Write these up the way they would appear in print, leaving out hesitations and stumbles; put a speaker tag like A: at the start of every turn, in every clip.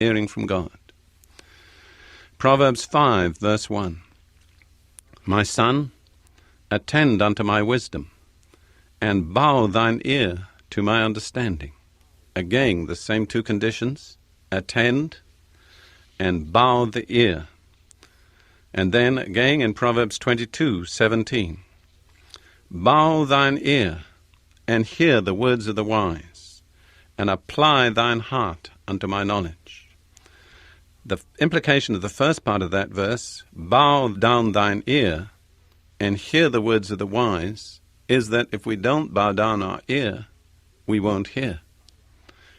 A: hearing from God. Proverbs 5, verse 1. My son, attend unto my wisdom, and bow thine ear to my understanding. Again, the same two conditions, attend and bow the ear. And then again in Proverbs 22:17, bow thine ear, and hear the words of the wise, and apply thine heart unto my knowledge. The implication of the first part of that verse, bow down thine ear, and hear the words of the wise, is that if we don't bow down our ear, we won't hear.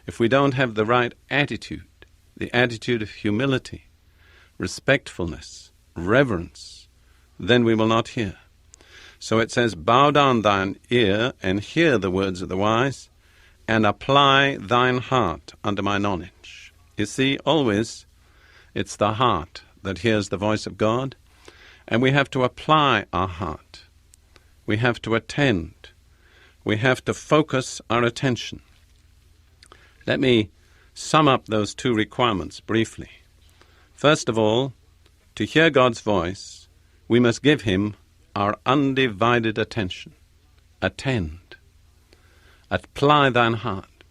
A: If we don't have the right attitude, the attitude of humility, respectfulness, reverence, then we will not hear. So it says, bow down thine ear and hear the words of the wise, and apply thine heart unto my knowledge. You see, always it's the heart that hears the voice of God, and we have to apply our heart. We have to attend. We have to focus our attention. Let me sum up those two requirements briefly. First of all, to hear God's voice, we must give him our undivided attention. Attend. Apply thine heart.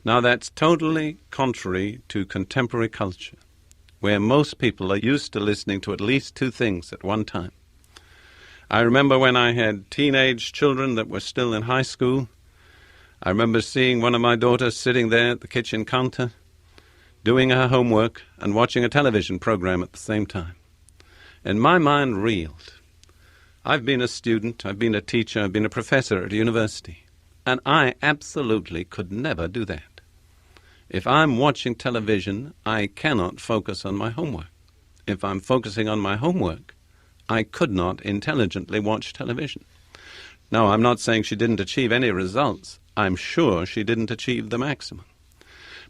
A: Now that's totally contrary to contemporary culture, where most people are used to listening to at least two things at one time. I remember when I had teenage children that were still in high school, I remember seeing one of my daughters sitting there at the kitchen counter, doing her homework and watching a television program at the same time. And my mind reeled. I've been a student, I've been a teacher, I've been a professor at a university, and I absolutely could never do that. If I'm watching television, I cannot focus on my homework. If I'm focusing on my homework, I could not intelligently watch television. Now, I'm not saying she didn't achieve any results. I'm sure she didn't achieve the maximum.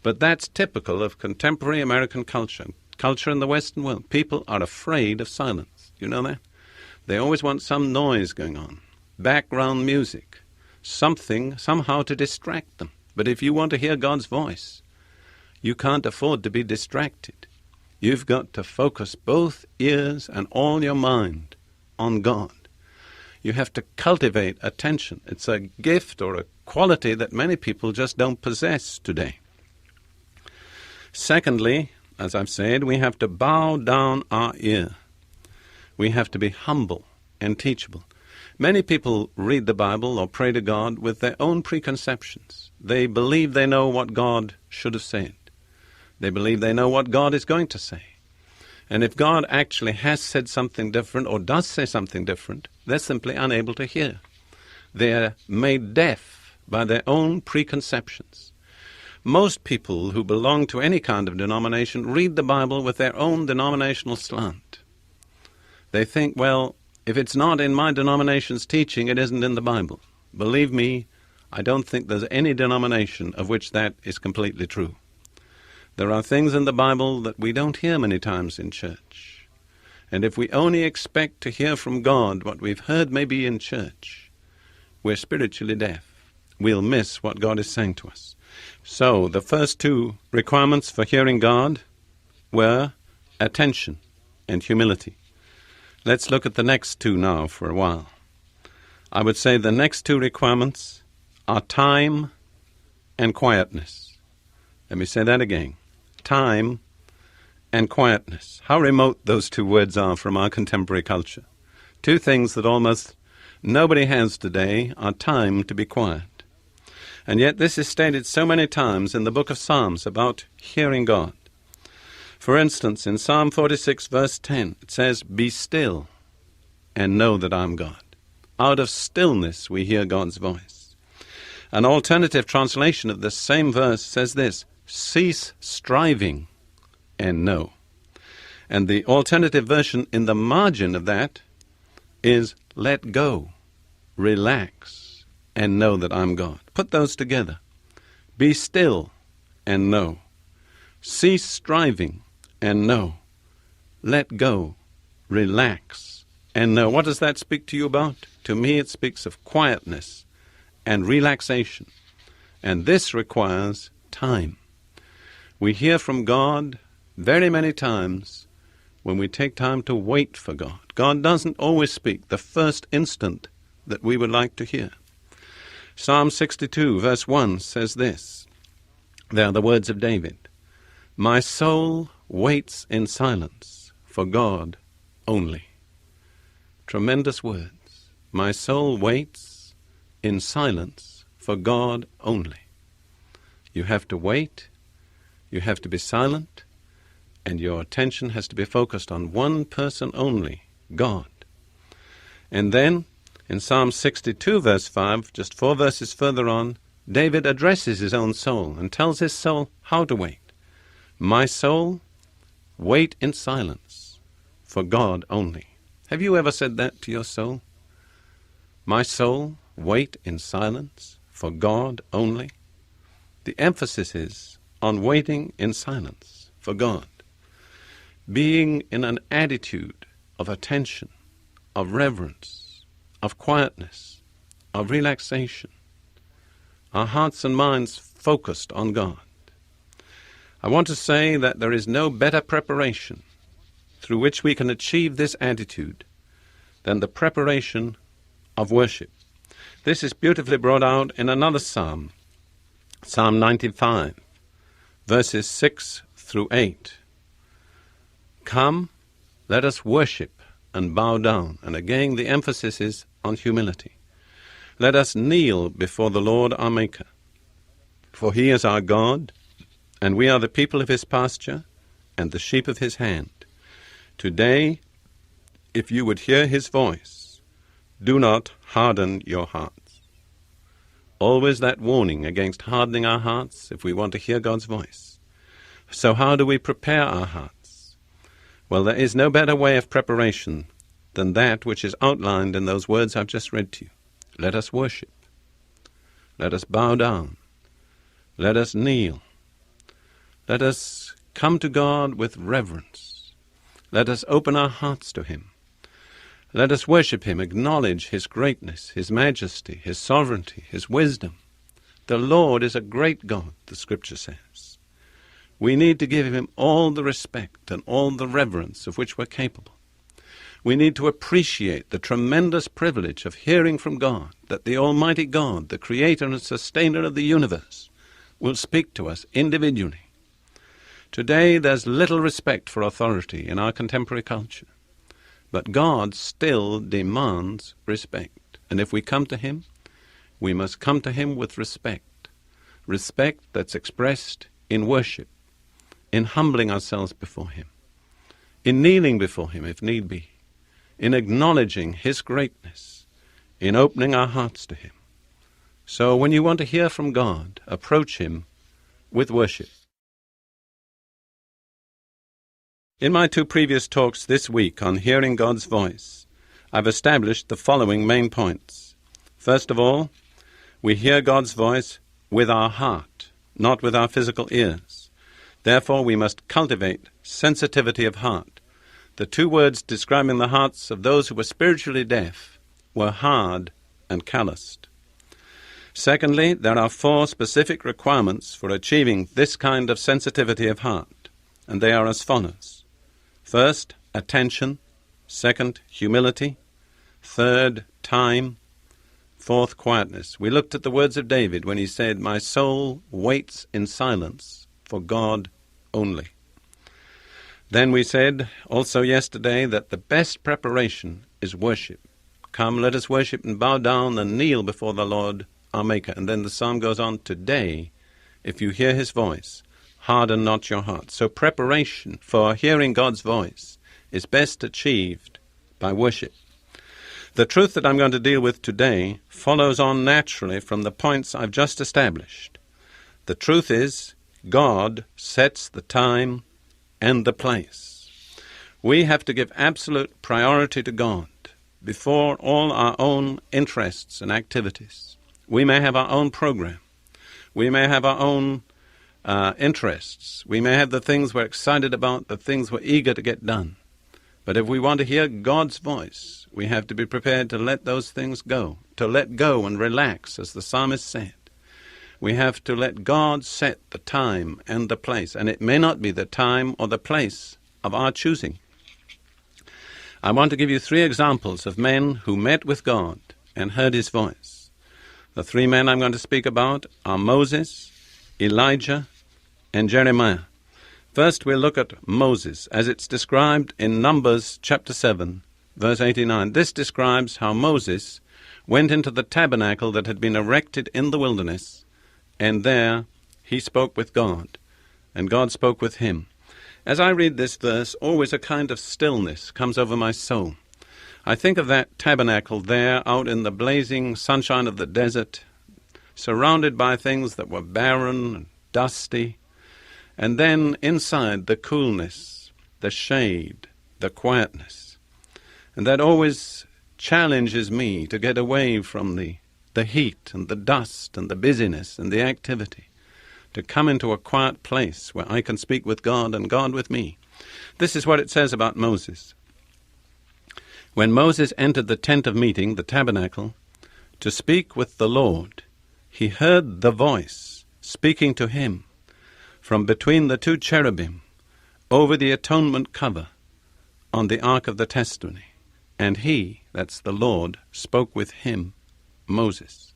A: But that's typical of contemporary American culture in the Western world. People are afraid of silence. You know that? They always want some noise going on, background music, something somehow to distract them. But if you want to hear God's voice, you can't afford to be distracted. You've got to focus both ears and all your mind on God. You have to cultivate attention. It's a gift or a quality that many people just don't possess today. Secondly, as I've said, we have to bow down our ear. We have to be humble and teachable. Many people read the Bible or pray to God with their own preconceptions. They believe they know what God should have said. They believe they know what God is going to say. And if God actually has said something different or does say something different, they're simply unable to hear. They're made deaf by their own preconceptions. Most people who belong to any kind of denomination read the Bible with their own denominational slant. They think, well, if it's not in my denomination's teaching, it isn't in the Bible. Believe me, I don't think there's any denomination of which that is completely true. There are things in the Bible that we don't hear many times in church. And if we only expect to hear from God what we've heard maybe in church, we're spiritually deaf. We'll miss what God is saying to us. So the first two requirements for hearing God were attention and humility. Let's look at the next two now for a while. I would say the next two requirements are time and quietness. Let me say that again. Time and quietness. How remote those two words are from our contemporary culture. Two things that almost nobody has today are time to be quiet. And yet this is stated so many times in the book of Psalms about hearing God. For instance, in Psalm 46, verse 10, it says, "Be still and know that I'm God." Out of stillness we hear God's voice. An alternative translation of this same verse says this, "Cease striving and know." And the alternative version in the margin of that is, "Let go, relax, and know that I'm God." Put those together. Be still and know. Cease striving and know. Let go, relax, and know. What does that speak to you about? To me it speaks of quietness and relaxation. And this requires time. We hear from God very many times when we take time to wait for God. God doesn't always speak the first instant that we would like to hear. Psalm 62 verse 1 says this. They are the words of David. My soul waits in silence for God only. Tremendous words. My soul waits in silence for God only. You have to wait, you have to be silent, and your attention has to be focused on one person only, God. And then, in Psalm 62 verse 5, just 4 verses further on, David addresses his own soul and tells his soul how to wait. My soul, wait in silence for God only. Have you ever said that to your soul? My soul, wait in silence for God only. The emphasis is on waiting in silence for God. Being in an attitude of attention, of reverence, of quietness, of relaxation. Our hearts and minds focused on God. I want to say that there is no better preparation through which we can achieve this attitude than the preparation of worship. This is beautifully brought out in another psalm, Psalm 95, verses 6 through 8. Come, let us worship and bow down. And again the emphasis is on humility. Let us kneel before the Lord our Maker. For he is our God, and we are the people of his pasture and the sheep of his hand. Today, if you would hear his voice, do not harden your hearts. Always that warning against hardening our hearts if we want to hear God's voice. So how do we prepare our hearts? Well, there is no better way of preparation than that which is outlined in those words I've just read to you. Let us worship. Let us bow down. Let us kneel. Let us come to God with reverence. Let us open our hearts to him. Let us worship him, acknowledge his greatness, his majesty, his sovereignty, his wisdom. The Lord is a great God, the Scripture says. We need to give him all the respect and all the reverence of which we're capable. We need to appreciate the tremendous privilege of hearing from God, that the Almighty God, the Creator and Sustainer of the universe, will speak to us individually. Today there's little respect for authority in our contemporary culture, but God still demands respect. And if we come to him, we must come to him with respect. Respect that's expressed in worship, in humbling ourselves before him, in kneeling before him if need be, in acknowledging his greatness, in opening our hearts to him. So when you want to hear from God, approach him with worship. In my 2 previous talks this week on hearing God's voice, I've established the following main points. First of all, we hear God's voice with our heart, not with our physical ears. Therefore, we must cultivate sensitivity of heart. The 2 words describing the hearts of those who were spiritually deaf were hard and calloused. Secondly, there are 4 specific requirements for achieving this kind of sensitivity of heart, and they are as follows. First, attention. Second, humility. Third, time. Fourth, quietness. We looked at the words of David when he said, my soul waits in silence for God only. Then we said also yesterday that the best preparation is worship. Come, let us worship and bow down and kneel before the Lord our Maker. And then the psalm goes on, today, if you hear his voice, harden not your heart. So preparation for hearing God's voice is best achieved by worship. The truth that I'm going to deal with today follows on naturally from the points I've just established. The truth is, God sets the time and the place. We have to give absolute priority to God before all our own interests and activities. We may have our own program. We may have our own interests. We may have the things we're excited about, the things we're eager to get done. But if we want to hear God's voice, we have to be prepared to let those things go, to let go and relax, as the psalmist said. We have to let God set the time and the place, and it may not be the time or the place of our choosing. I want to give you 3 examples of men who met with God and heard his voice. The 3 men I'm going to speak about are Moses, Elijah, and Jeremiah. First, we'll look at Moses, as it's described in Numbers chapter 7, verse 89. This describes how Moses went into the tabernacle that had been erected in the wilderness, and there he spoke with God, and God spoke with him. As I read this verse, always a kind of stillness comes over my soul. I think of that tabernacle there out in the blazing sunshine of the desert, surrounded by things that were barren and dusty, and then inside the coolness, the shade, the quietness. And that always challenges me to get away from the heat and the dust and the busyness and the activity, to come into a quiet place where I can speak with God and God with me. This is what it says about Moses. When Moses entered the tent of meeting, the tabernacle, to speak with the Lord, he heard the voice speaking to him from between the 2 cherubim over the atonement cover on the ark of the testimony. And he, that's the Lord, spoke with him, Moses.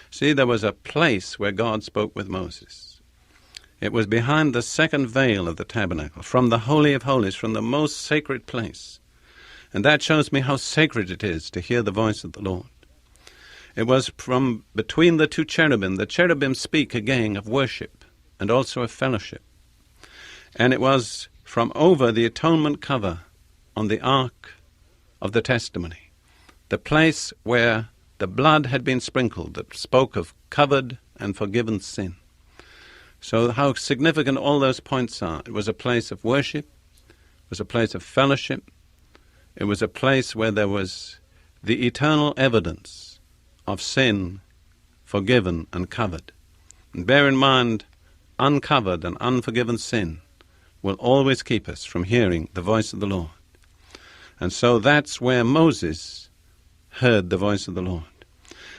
A: See, there was a place where God spoke with Moses. It was behind the second veil of the tabernacle, from the Holy of Holies, from the most sacred place. And that shows me how sacred it is to hear the voice of the Lord. It was from between the 2 cherubim. The cherubim speak again of worship and also of fellowship. And it was from over the atonement cover on the ark of the testimony, the place where the blood had been sprinkled that spoke of covered and forgiven sin. So how significant all those points are. It was a place of worship, it was a place of fellowship, it was a place where there was the eternal evidence of sin forgiven and covered. And bear in mind, uncovered and unforgiven sin will always keep us from hearing the voice of the Lord. And so that's where Moses heard the voice of the Lord.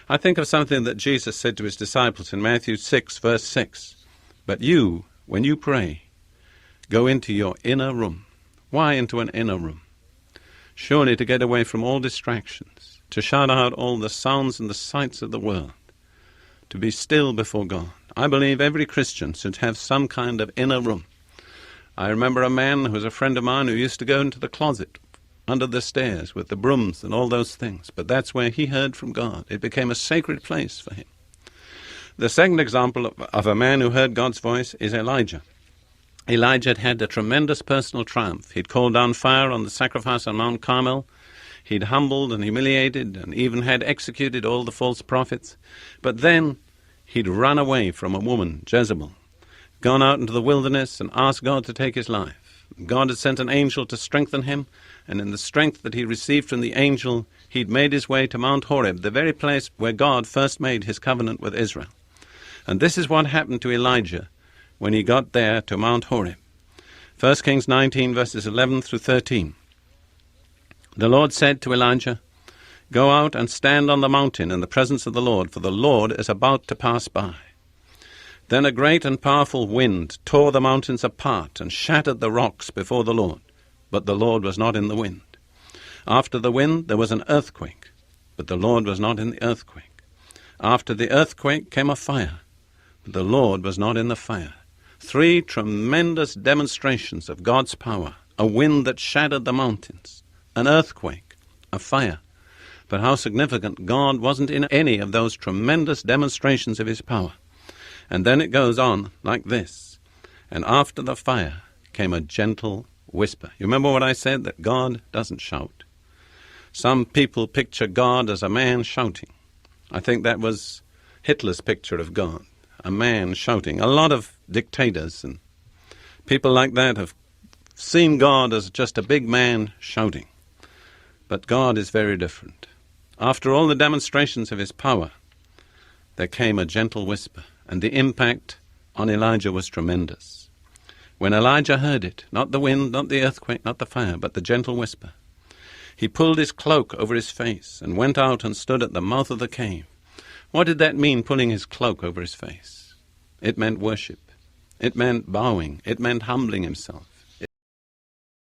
A: I think of something that Jesus said to his disciples in Matthew 6, verse 6. But you, when you pray, go into your inner room. Why into an inner room? Surely to get away from all distractions, to shut out all the sounds and the sights of the world, to be still before God. I believe every Christian should have some kind of inner room. I remember a man who was a friend of mine who used to go into the closet under the stairs with the brooms and all those things. But that's where he heard from God. It became a sacred place for him. The second example of a man who heard God's voice is Elijah. Elijah had had a tremendous personal triumph. He'd called down fire on the sacrifice on Mount Carmel. He'd humbled and humiliated and even had executed all the false prophets. But then he'd run away from a woman, Jezebel, gone out into the wilderness and asked God to take his life. God had sent an angel to strengthen him, and in the strength that he received from the angel, he'd made his way to Mount Horeb, the very place where God first made his covenant with Israel. And this is what happened to Elijah when he got there to Mount Horeb. 1 Kings 19, verses 11 through 13. The Lord said to Elijah, "Go out and stand on the mountain in the presence of the Lord, for the Lord is about to pass by." Then a great and powerful wind tore the mountains apart and shattered the rocks before the Lord, but the Lord was not in the wind. After the wind there was an earthquake, but the Lord was not in the earthquake. After the earthquake came a fire, but the Lord was not in the fire. 3 tremendous demonstrations of God's power: a wind that shattered the mountains, an earthquake, a fire. But how significant, God wasn't in any of those tremendous demonstrations of his power. And then it goes on like this: and after the fire came a gentle whisper. You remember what I said, that God doesn't shout? Some people picture God as a man shouting. I think that was Hitler's picture of God, a man shouting. A lot of dictators and people like that have seen God as just a big man shouting. But God is very different. After all the demonstrations of his power, there came a gentle whisper, and the impact on Elijah was tremendous. When Elijah heard it, not the wind, not the earthquake, not the fire, but the gentle whisper, he pulled his cloak over his face and went out and stood at the mouth of the cave. What did that mean, pulling his cloak over his face? It meant worship. It meant bowing. It meant humbling himself.